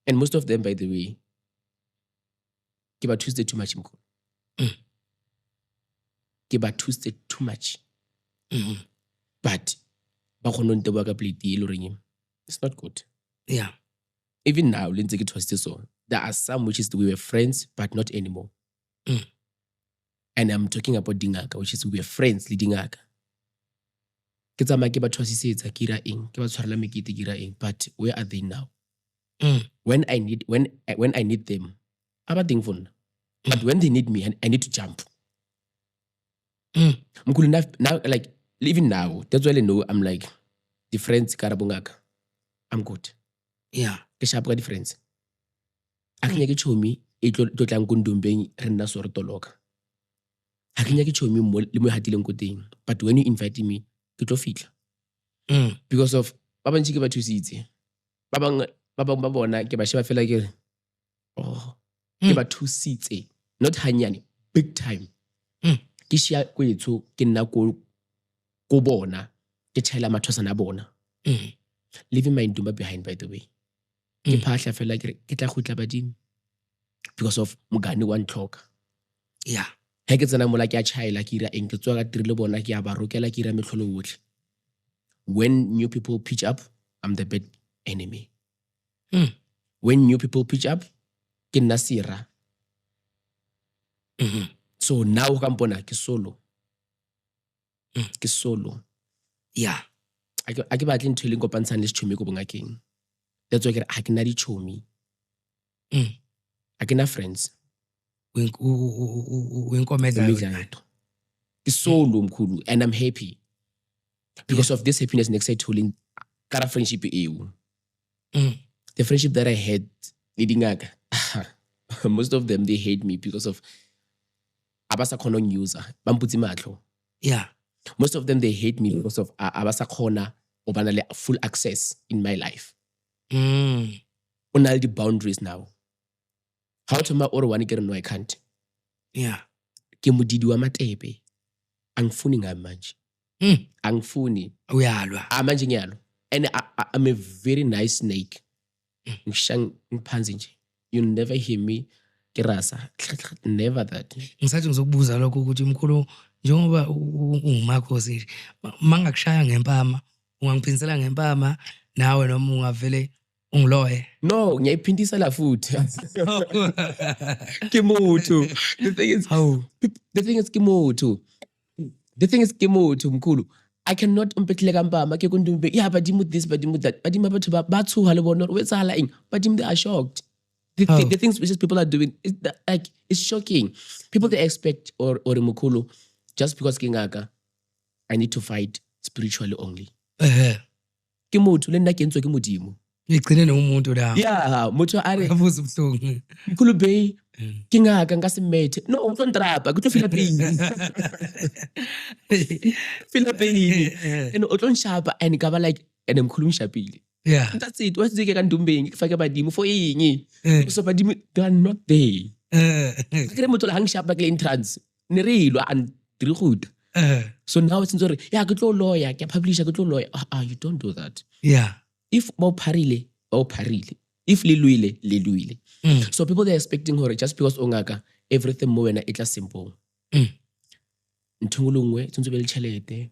S1: And most of them, by the way, give a Tuesday too much. Give a Tuesday too much. But it's not good.
S2: Yeah.
S1: Even now, it was so. There are some which is we were friends, but not anymore. And I'm talking about Dingaka, which is we were friends, Dingaka. But where are they now? When I need them, but when they need me, I need to jump. Now, like even now, that's why I know I'm like the friends karabungaka. I'm good.
S2: Yeah.
S1: Keshapuka the friends. Akinya ke chomi to tlang kundumbeng rena soro toloka. Akinya ke chomi le mo hatileng ko teng. But when you invite me, ke tlo fitla. because of ba bantši ke ba thusitse ba bangwe ba bona ke ba sheba fela ke re ke ba thusitse not hanyane big time ke shia kwetso ke nna ko bona ke tšhaela mathosana a bona leaving my ndumba behind, by the way ke phahla fela ke tla khutla badimo because of mogane wa ntlhoka
S2: yeah
S1: ha ke tsena mola ke a tšhaela ke ira eng ke tswa ka tiri le bona ke a ba rokela ke ira metlholo otlhe. When new people pitch up, I'm the bad enemy. When new people pitch up, ke nna sira. So now kampona ke solo. Ke solo.
S2: yeah
S1: A ke batle ntho e leng kopantshang le setšhomi ko bongakeng. That's why ke re ha ke na ditšhomi. Ha ke na friends.
S2: Winkomedla
S1: Ke solo mkhulu and I'm happy. Because of this happiness next I told him kara friendship eo. The friendship that I had leading up, most of them they hate me because of abasa khona user bamputsi matlo.
S2: yeah
S1: Most of them they hate me because of abasa khona obana le full access in my life. On all the boundaries now. How to ma or one get no I can't.
S2: yeah
S1: Ke modidi wa matepe. Angifuni ngamanje. Angifuni.
S2: uyalwa
S1: Manje ngiyalo. And I'm a very nice snake. Ngishang ngiphansi nje. You never hear me kirasa. Never that.
S2: ngisathi ngizokubuza lokho ukuthi mkhulu njengoba ungumakhosi nje mangakushaya ngempama ungangiphinisela ngempama nawe noma ungavele ungiloye.
S1: No, ngiyayiphindisela futhi. Ke motho. The thing is ke motho. The thing is ke motho mkhulu. I cannot umpetile kampama ke kundumbe yeah badimo this badimo that badimo batho ba tshuha le bona o etsala eng badimo they are shocked. The things which people are doing is that, like it's shocking. People they expect or mkhulu just because ke ngaka I need to fight spiritually only. Ke motho le nna ke ntswe ke modimo.
S2: Ngigcine nomuntu la.
S1: Yeah, motho a re
S2: Abuza ubuhlungu.
S1: mkhulu bey ke ngaka ngasimethe no o tlontrapa ke tlo fila pain. Fila pain. And o tlonshapa and ka ba like and mkhulu mshapile.
S2: Yeah.
S1: That's it. What's the ke ka ndumbeng ke fake badimo for eng? So badimo they are not there. Ke re motho la hang shapa ke entrance. Ne re ilwa and diri good. So now it's sorry. Yeah, ke tlo lawyer, ke publisher, ke tlo lawyer. You don't do that.
S2: Yeah.
S1: If ba parile. If liluile. So people they're expecting her just because ongaka everything mo wena itla simple. Ntungulungwe tsuntsu bele chelete.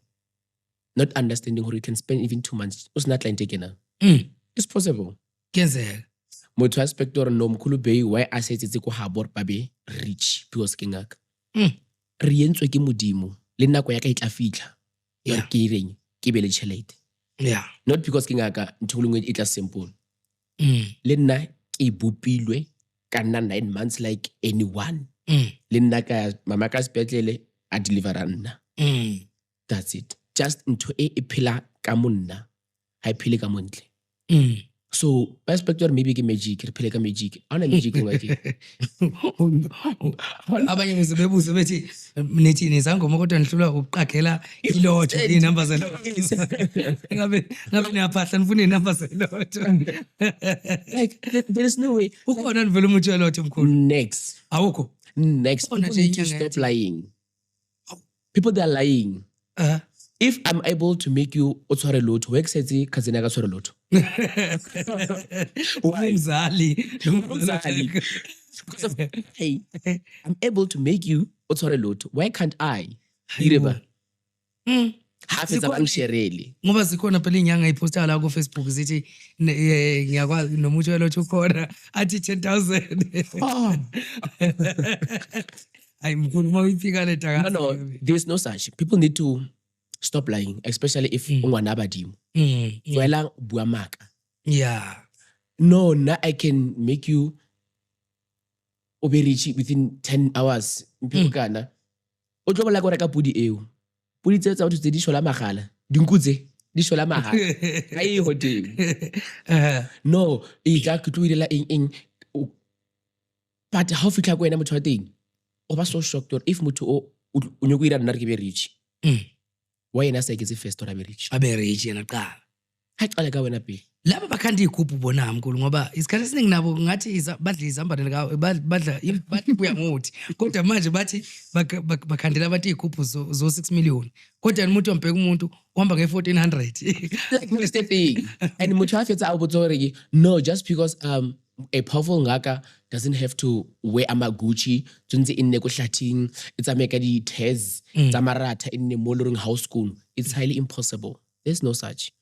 S1: Not understanding how you can spend even 2 months. It's not like taking her. It's possible.
S2: Kenzeka.
S1: Motho aspect or no mkhulu bey why assets tse ko habor babe rich because ke ngaka. Re yentswe ke modimo le nako ya ka itla fitla. Ya ke ireng ke bele chelete.
S2: Yeah.
S1: Not because ke ngaka ntungulungwe itla simple. Le nna ke bopilwe ka nna 9 months like anyone. Le nna ka mama ka sepetlele a delivera nna. That's it. Just ntho e phela ka monna ha iphile ka montle. So perspective maybe ke magic re phele ka magic. Ana magic ngake.
S2: Abanye bebebuza bethi nithi nizangoma kodwa nihlula ukuqakhela ilotho inamba zelotho. Ngabe niyaphahla nifuna inamba zelotho.
S1: Like there is no way.
S2: Ukhona nivela umuthi welotho mkhulu.
S1: Next.
S2: Awukho.
S1: Next. People need to stop lying. People they are lying. If I'm able to make you otshware lotho, work setsi khazena ka tshware lotho.
S2: Umzali.
S1: Because of, hey, I'm able to make you otshware lotho. Why can't I? Ireba. Half is angishireli.
S2: Ngoba zikhona phela inyanga iposta la ku Facebook zithi ngiyakwazi nomuthi welotho ukhona athi 10,000. Ay mkhulu mawifika le taka.
S1: No, there's no such. People need to stop lying, especially if ungwana badimo. Wela bua maka.
S2: Yeah.
S1: No, now I can make you rich within 10 hours. People kana. O tlo bola go reka pudi eo. Pudi tse tsa tse di shola magala. Dinkutse di shola magala. Ga e hotel. No, e ka ke tlo irela eng. But how fitla go ena motho wa teng? O ba so shocked if motho o nyoko ira nna re ke be rich. wayena sekezi first or average
S2: abe rich yena qala
S1: haqala ka wena be
S2: laba bakhanda igubhu bona mkhulu ngoba isikhathi esiningi nabo ngathi badla izambane ka badla buya ngothi kodwa manje bathi bakhandela abathi igubhu zo 6 million kodwa umuntu ombheka umuntu uhamba nge1400
S1: like that's the thing and muthu afetsa abotsoreki no just because a powerful ngaka doesn't have to wear ama Gucci tsunzi inne ko hlathing it's ameka di tears tsa maratha inne mo loreng house school it's highly impossible. There's no such.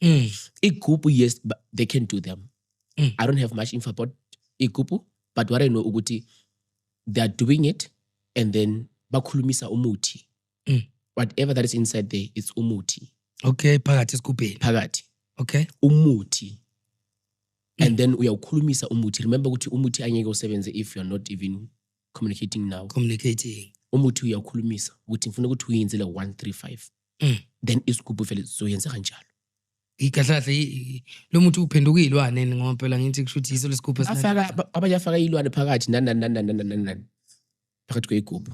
S1: Igupu, yes, but they can do them. I don't have much info about igupu, but what I know ukuthi they're doing it and then bakhulumisa umuthi. Whatever that is inside there, it's umuthi.
S2: Okay, phakathi esikupeni.
S1: Phakathi.
S2: Okay.
S1: Umuthi. And then uyawukhulumisa umuthi. Remember ukuthi umuthi angeke usebenze if you're not even communicating now.
S2: Communicating.
S1: Umuthi uyawukhulumisa ukuthi ngifuna ukuthi uyenzele 135. Then isigubhu vele sizoyenza kanjalo.
S2: Ikahlahle lo muntu uphendukile wanene ngoba phela ngithi kushuthi yiso lesigubhu
S1: afaka abanye afaka ilwane phakathi nani phakathi kwegubhu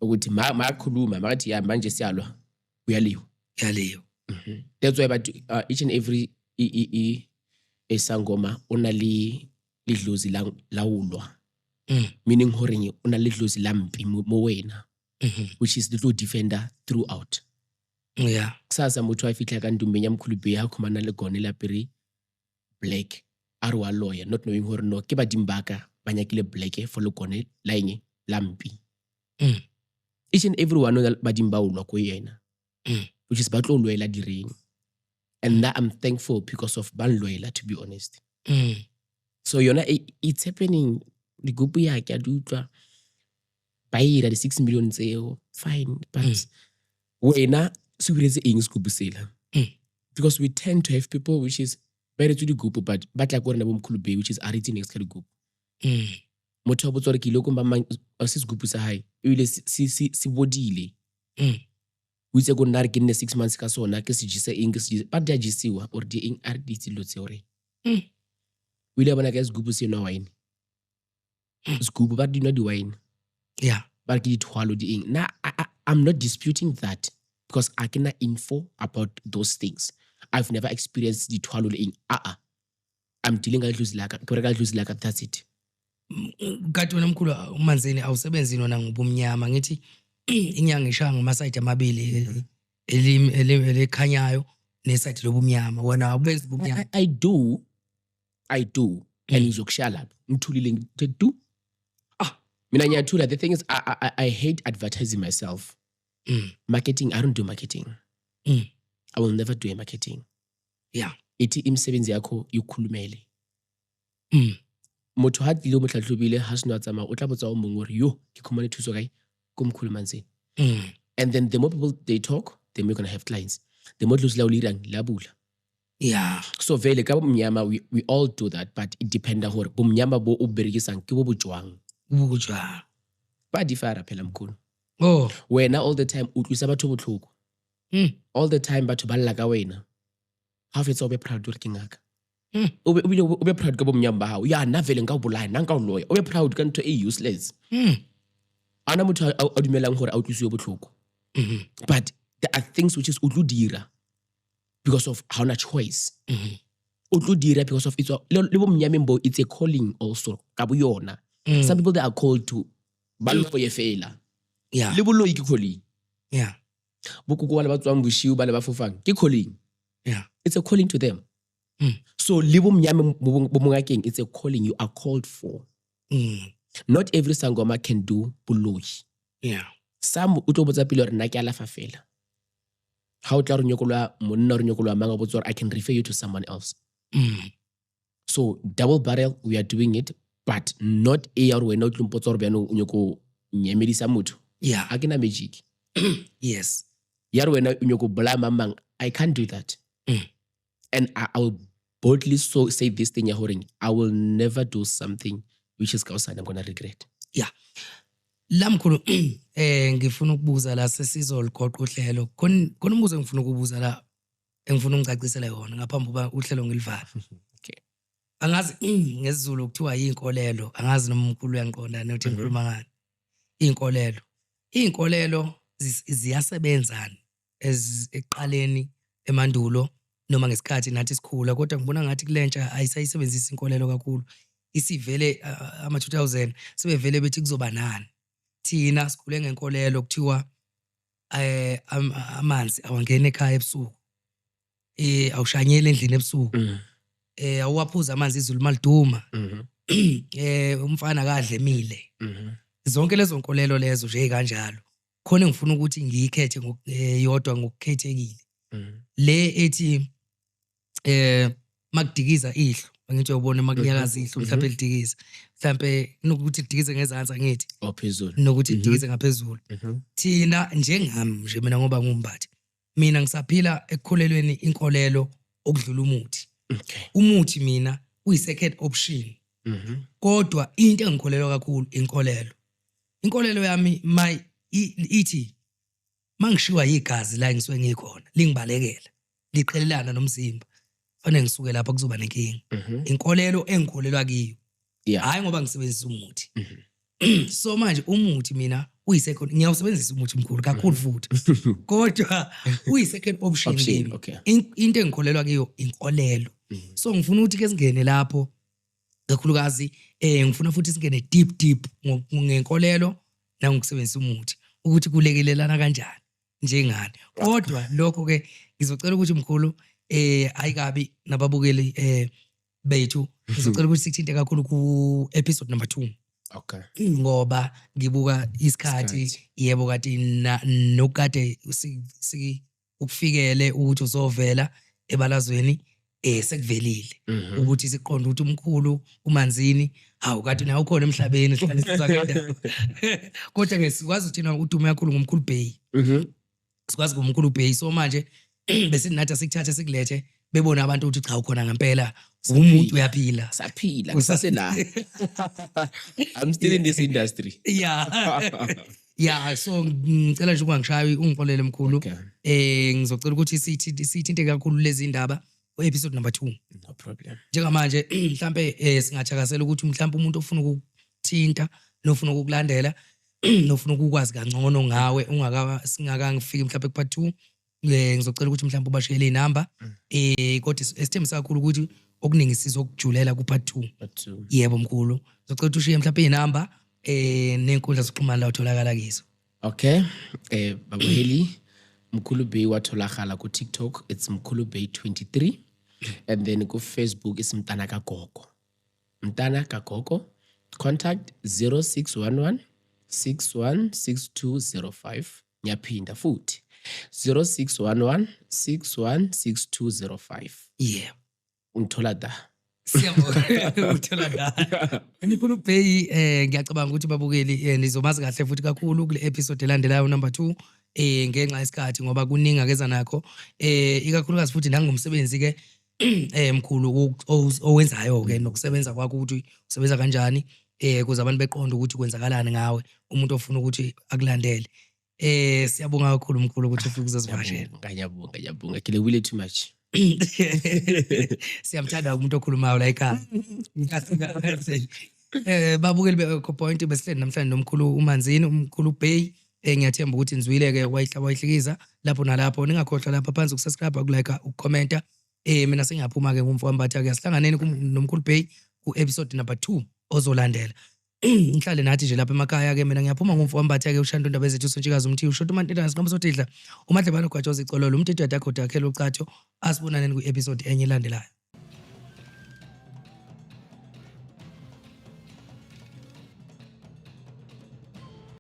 S1: ukuthi makhuluma makathi ya manje siyalwa uyaliwa that's why but each and every esangoma una lidlozi lawulwa meaning hore una lidlozi lampi mo wena which is the little defender throughout.
S2: Yeah.
S1: Kusasa muthu ayifihla kandumbenya mkhulubi yakho mana le gone la peri black arwa lawyer not knowing hore no ke badimbaka banyakile black for le gone line lampi. Each and every one of badimba ulwa ko yena. Which is batlo lwela direng. And now I'm thankful because of banlwela, to be honest. So it's happening. The gupu ya kya dutwa bayira the 6 million tseo fine but wena subiretse eng sekupu sela because we tend to have people which is very to the gupu but batla go rena bomkhulube which is ariti next ka gupu motho bo tsore ke ile ko mama se sekupu sa hae ile si bodile o itse go nna re ke nne 6 months ka sona ke se jisa eng ke se but dia jisiwa or di eng are di tsilo tse ore o ile bona ka sekupu se no wine sekupu but di no di wine.
S2: Yeah.
S1: But now I'm not disputing that because I cannot info about those things. I've never experienced the twalo in I'm dealing with like that's it.
S2: Gathi wena mkhulu umanzeni awusebenzi nona ngobumnyama ngithi inyanga ishanga masayidi amabili elikhanyayo nesayidi lobumnyama wena awubezi bumnyama.
S1: I do and ngizokushala ngithulile ngithe the thing is, I hate advertising myself. Marketing, I don't do marketing. I will never do a marketing.
S2: Yeah.
S1: Iti imsebenzi yakho yukhulumele. Motho ha dilo mohlahlobile ha seno tsama o tla botsa o mongwe re yo ke khumane thuso kae go mkhulumantseng. And then the more people they talk, the more going to have clients. The more lose la ulirang la bula.
S2: Yeah.
S1: So vele ka bomnyama we all do that but it depends hore bomnyama bo o berekisang ke bo bojwang. Ba difara phela mkhulu. Wena all the time utlwisa batho botlhoko. All the time batho ba lla ka wena. Ha fetsa o be proud hore ke ngaka. O be proud ka bomnyama ba hao. Ya na vele nka o bolaya nna nka o loya. O be proud ka ntho e useless. Ana motho a dumelang hore a utlwisiwe botlhoko. But there are things which is utludira because of how na choice. Utludira because of it's le bomnyameng bo it's a calling also ka bo yona. Some people they are called to baloye fela.
S2: Yeah.
S1: Le boloi ke calling.
S2: Yeah.
S1: Bokoko ba tswang boshiu ba le ba fofang ke calling.
S2: Yeah.
S1: It's a calling to them. So le bomnyame bo mongakeng it's a calling you are called for. Not every sangoma can do boloi.
S2: Yeah.
S1: Some utlo botsa pele hore nna ke alafa fela. Ha o tla re nyokolwa monna re nyokolwa manga botsa hore I can refer you to someone else. So double barrel we are doing it. But not a or we not lumpotso beno unyoko nyemedisa motho.
S2: Yeah.
S1: Akina magic.
S2: Yes.
S1: Yar when unyoko bla mamang, I can't do that. And I will boldly say this thing yahoring. I will never do something which is cause I'm gonna regret.
S2: Yeah. Lamkhulu ngifuna ukubuza la sesizoliqoqa uhlelo. Khona umbuzo engifuna ukubuza la engifuna ungicacisela yona ngaphambi kuba uhlelo ngilivale. Angazi ngesizulu kuthiwa yinkolelo angazi noma umkhulu uyanqonda nothi ngikhuluma ngani inkolelo ziyasebenza eqaleni emandulo noma ngesikhathi nathi sikhula, kodwa ngibona ngathi kulentsha ayisayisebenzisa inkolelo kakhulu. Isivele ama-2000 sebevele bethi kuzoba nani. Thina sikhule ngenkolelo kuthiwa amanzi awangena ekhaya ebusuku. Awushanyele endlini ebusuku. Awuwaphuza amanzi izulu maliduma. Umfana kadle emile. Zonke lezo nkolelo lezo nje kanjalo. Khona ngifuna ukuthi ngiyikhethe yodwa ngokukhethekile. Le ethi makudikiza ihlo, ngithi uyabona makunyakaza ihlo mhlawumbe lidikiza. Mhlawumbe nokuthi lidikize ngezansi angithi
S1: Ophezulu.
S2: nokuthi lidikize ngaphezulu. Thina njengami nje mina ngoba ngumbathi. Mina ngisaphila ekukholelweni inkolelo okudlula umuthi.
S1: Okay.
S2: Umuthi mina uyi-second option. Kodwa into engikholelwa kakhulu inkolelo. Inkolelo yami ithi mangishiwa igazi la ngisuke ngikhona lingibalekela liqhelelana nomzimba fanele ngisuke lapha kuzoba nenkinga. Inkolelo engikholelwa kiyo. Hayi ngoba ngisebenzisa umuthi. So manje umuthi mina uyi-second, ngiyawusebenzisa umuthi mkhulu kakhulu futhi. Kodwa uyi-second option kimi.
S1: Okay.
S2: Into engikholelwa kiyo inkolelo. So ngifuna ukuthi ke singene lapho kakhulukazi ngifuna futhi singene deep ngenkolelo nangokusebenzisa umuthi ukuthi kulekelelana kanjani njengani. Kodwa lokho ke ngizocela ukuthi mkhulu ayikabi nababukeli bethu ngizocela ukuthi sikuthinte kakhulu ku episode number 2.
S1: Okay.
S2: Ngoba ngibuka isikhathi yebo kade nokade ukufikele ukuthi uzovela ebalazweni sekuvelile ukuthi siqonde ukuthi umkhulu uManzini hawu kade naye ukhona emhlabeni sihlale sizakudaba. Kodwa ke sikwazi ukuthi udumo kakhulu ngomkhulu Bey. Sikwazi ngomkhulu Bey. So manje bese nathi asikuthathe sikulethe bebona abantu ukuthi cha ukhona ngempela umuntu uyaphila.
S1: Saphila kusasena. I'm still in this industry.
S2: Yeah, so ngicela nje ungangishayi ungixolele mkhulu. Ngizocela ukuthi sithinte kakhulu lezi ndaba episode number 2.
S1: No problem.
S2: Njengamanje mhlambe singathakasela ukuthi mhlambe umuntu ofuna ukuthinta nofuna ukukulandela nofuna ukukwazi kangcono ngawe singakangifiki mhlambe ku part 2. Ngizocela ukuthi mhlambe ubashayele inamba kodwa esithembisa kakhulu ukuthi okuningi sizokujulela ku part 2. Yebo mkhulu. Ngizocela ukuthi ushiye mhlambe inamba nenkundla zokuxhumana la utholakala kizo.
S1: Okay. Babuheli Mkhulu Bey watholakala ku TikTok, it's Mkhulu Bey 23, and then ku Facebook it's Mtana Kagogo. Mtana Kagogo. Contact 0611 616205. Nyaphinda futhi 0611 616205.
S2: Yeah.
S1: Ungithola da.
S2: Siyabonga uthola da. Mkhulu Bey ngiyacabanga ukuthi babukeli nizomazi kahle futhi kakhulu kule episode elandelayo number 2. Ngenxa yesikhathi ngoba kuningi akeza nakho ikakhulukazi futhi nangomsebenzi ke mkhulu owenzayo ke nokusebenza kwakho ukuthi usebenza kanjani kuze abantu beqonde ukuthi kwenzakalani ngawe umuntu ofuna ukuthi akulandele. Siyabonga kakhulu mkhulu ukuthi ufike uzosivakashela.
S1: Ngiyabonga kile wile too much.
S2: Siyamthanda umuntu okhulumayo la ekhaya. Babukeli be-Ecopoint besihleli namhlanje nomkhulu uManzini, umkhulu Bey. Ngiyathemba ukuthi nizwile ke wayihlikiza lapho nalapho. Ningakhohlwa lapha phansi ukusubscribe, ukulike, ukucomment. Mina sengiyaphuma ke ngumfo wambatha ke asihlanganeni nomkhulu Bey ku episode number 2 ozolandela. Ngihlale nathi nje lapha emakhaya ke mina ngiyaphuma ngumfo wambatha ke ushando ndaba zethu Sontshikazi umthiyo ushoto uMantindana sinomsotidla uMadlebana Gwajoza Icololo umthetho yakho dakhela ucatho asibonaneni ku episode enye elandelayo.